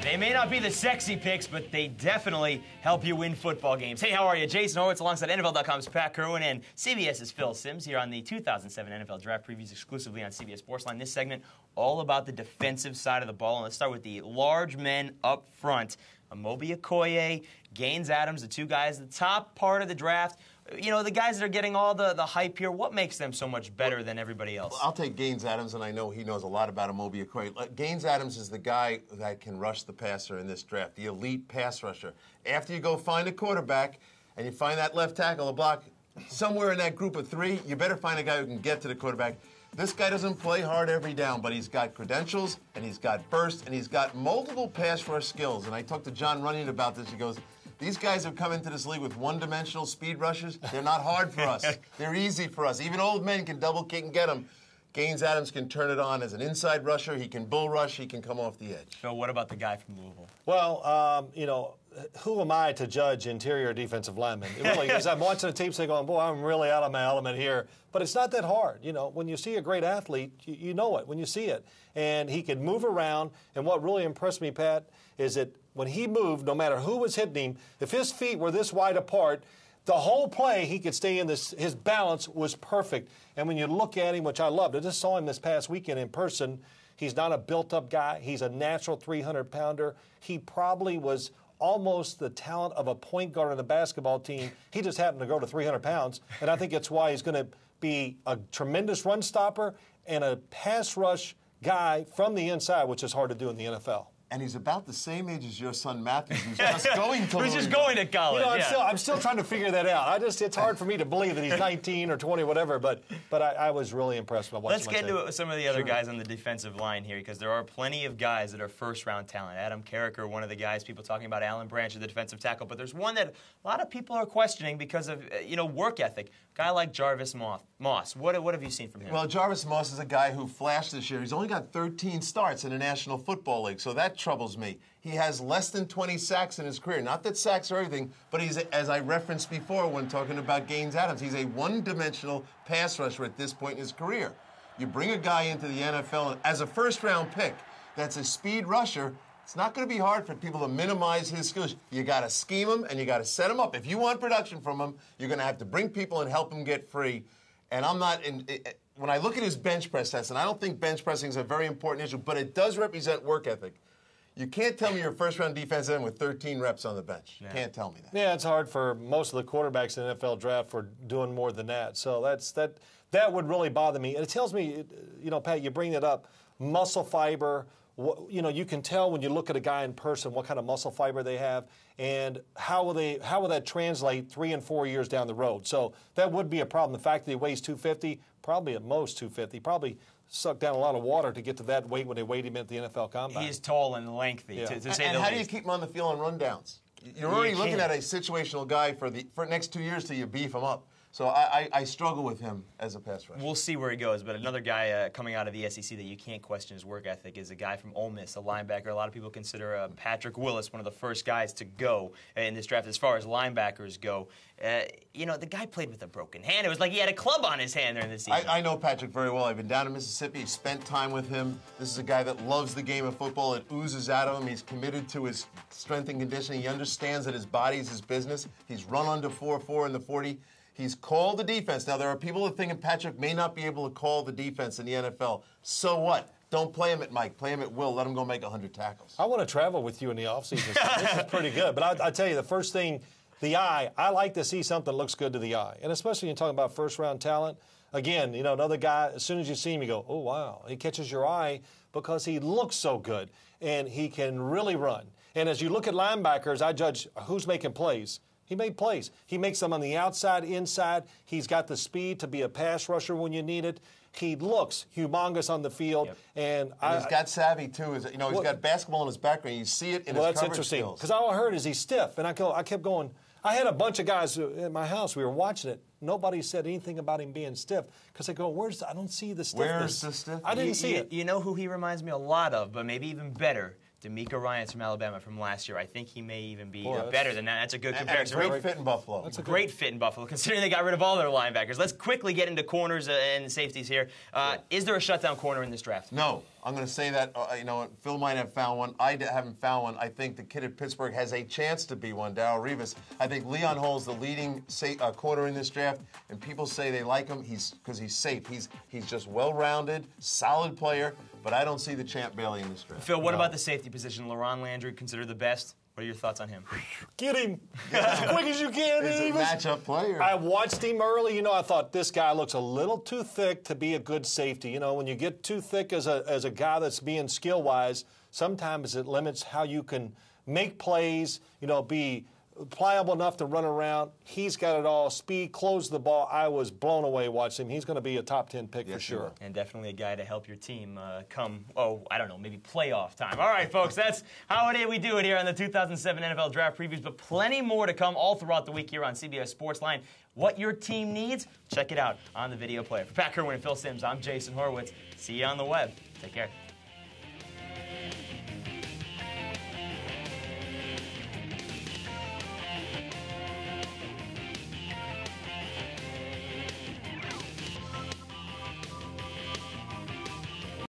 They may not be the sexy picks, but they definitely help you win football games. Hey, how are you? Jason Horowitz alongside NFL.com's Pat Kirwan and CBS's Phil Simms here on the 2007 NFL Draft Previews exclusively on CBS Sportsline. This segment all about the defensive side of the ball. And let's start with the large men up front. Amobi Okoye, Gaines Adams, the two guys at the top part of the draft. You know, the guys that are getting all the hype here, what makes them so much better than everybody else? I'll take Gaines Adams, and I know he knows a lot about Amobi Okoye. Gaines Adams is the guy that can rush the passer in this draft, the elite pass rusher. After you go find a quarterback and you find that left tackle, a block, somewhere in that group of three, you better find a guy who can get to the quarterback. This guy doesn't play hard every down, but he's got credentials, and he's got burst, and he's got multiple pass rush skills. And I talked to John Runyon about this. He goes, these guys have come into this league with one-dimensional speed rushers. They're not hard for us. They're easy for us. Even old men can double kick and get them. Gaines Adams can turn it on as an inside rusher. He can bull rush. He can come off the edge. Phil, what about the guy from Louisville? Well, you know, who am I to judge interior defensive linemen? It really is. I'm watching the tape saying, going, boy, I'm really out of my element here. But it's not that hard. You know, when you see a great athlete, you know it when you see it. And he can move around. And what really impressed me, Pat, is that when he moved, no matter who was hitting him, if his feet were this wide apart, the whole play, he could stay in this. His balance was perfect. And when you look at him, which I loved, I just saw him this past weekend in person. He's not a built-up guy. He's a natural 300-pounder. He probably was almost the talent of a point guard on the basketball team. He just happened to go to 300 pounds. And I think that's why he's going to be a tremendous run stopper and a pass rush guy from the inside, which is hard to do in the NFL. And he's about the same age as your son Matthew, who's just going to Who's just going to college. You know, I'm still trying to figure that out. It's hard for me to believe that he's 19 or 20, whatever. But I was really impressed when I watched him. Let's get into it with some of the other guys on the defensive line here, because there are plenty of guys that are first-round talent. Adam Carricker, one of the guys. People talking about Alan Branch, the defensive tackle. But there's one that a lot of people are questioning because of work ethic. A guy like Jarvis Moss. What have you seen from him? Well, Jarvis Moss is a guy who flashed this year. He's only got 13 starts in the National Football League, so that troubles me. He has less than 20 sacks in his career. Not that sacks are everything, but he's, as I referenced before when talking about Gaines Adams, he's a one-dimensional pass rusher at this point in his career. You bring a guy into the NFL as a first-round pick that's a speed rusher, it's not going to be hard for people to minimize his skills. You got to scheme him, and you got to set him up. If you want production from him, you're going to have to bring people and help him get free. And I'm not when I look at his bench press test, and I don't think bench pressing is a very important issue, but it does represent work ethic. You can't tell me you're a first-round defensive end with 13 reps on the bench. You can't tell me that. Yeah, it's hard for most of the quarterbacks in the NFL draft for doing more than that. So that would really bother me. And it tells me, Pat, you bring it up, muscle fiber. You can tell when you look at a guy in person what kind of muscle fiber they have, and how will that translate 3 and 4 years down the road. So that would be a problem. The fact that he weighs 250, probably at most 250, probably sucked down a lot of water to get to that weight when they weighed him at the NFL Combine. He is tall and lengthy, to say the least. And how do you keep him on the field on rundowns? You're already looking at a situational guy for next 2 years till you beef him up. So I struggle with him as a pass rusher. We'll see where he goes, but another guy coming out of the SEC that you can't question his work ethic is a guy from Ole Miss, a linebacker. A lot of people consider Patrick Willis one of the first guys to go in this draft as far as linebackers go. The guy played with a broken hand. It was like he had a club on his hand during the season. I know Patrick very well. I've been down in Mississippi, spent time with him. This is a guy that loves the game of football. It oozes out of him. He's committed to his strength and conditioning. He understands that his body is his business. He's run under 4.4 in the 40. He's called the defense. Now, there are people that think Patrick may not be able to call the defense in the NFL. So what? Don't play him at Mike. Play him at Will. Let him go make 100 tackles. I want to travel with you in the offseason. This is pretty good. But I tell you, the first thing, the eye, I like to see something that looks good to the eye. And especially when you're talking about first-round talent. Again, another guy, as soon as you see him, you go, oh, wow. He catches your eye because he looks so good. And he can really run. And as you look at linebackers, I judge who's making plays. He made plays. He makes them on the outside, inside. He's got the speed to be a pass rusher when you need it. He looks humongous on the field. Yep. And he's got savvy, too. He's got basketball in his background. You see it in his coverage skills. Well, that's interesting. Because all I heard is he's stiff. And I kept going. I had a bunch of guys in my house. We were watching it. Nobody said anything about him being stiff. Because I go, I don't see the stiffness. Where's the stiffness? I didn't see it. You know who he reminds me a lot of, but maybe even better? D'Amico Ryans from Alabama from last year. I think he may even be better than that. That's a good comparison. And a great fit in Buffalo. That's a great fit in Buffalo, considering they got rid of all their linebackers. Let's quickly get into corners and safeties here. Is there a shutdown corner in this draft? No. I'm going to say that, Phil might have found one. I haven't found one. I think the kid at Pittsburgh has a chance to be one, Darrelle Revis. I think Leon Hall's the leading corner in this draft, and people say they like him because he's safe. He's just well-rounded, solid player, but I don't see the Champ Bailey in this draft. Phil, what about the safety position? LaRon Landry considered the best. What are your thoughts on him? Get him as quick as you can. He's a matchup player. I watched him early. I thought this guy looks a little too thick to be a good safety. When you get too thick as a guy that's being skill-wise, sometimes it limits how you can make plays, be pliable enough to run around. He's got it all. Speed, close the ball. I was blown away watching him. He's going to be a top 10 pick for sure. And definitely a guy to help your team come, maybe playoff time. All right, folks, that's how we do it here on the 2007 NFL Draft Previews, but plenty more to come all throughout the week here on CBS Sportsline. What your team needs, check it out on the video player. For Pat Kirwan and Phil Simms, I'm Jason Horowitz. See you on the web. Take care.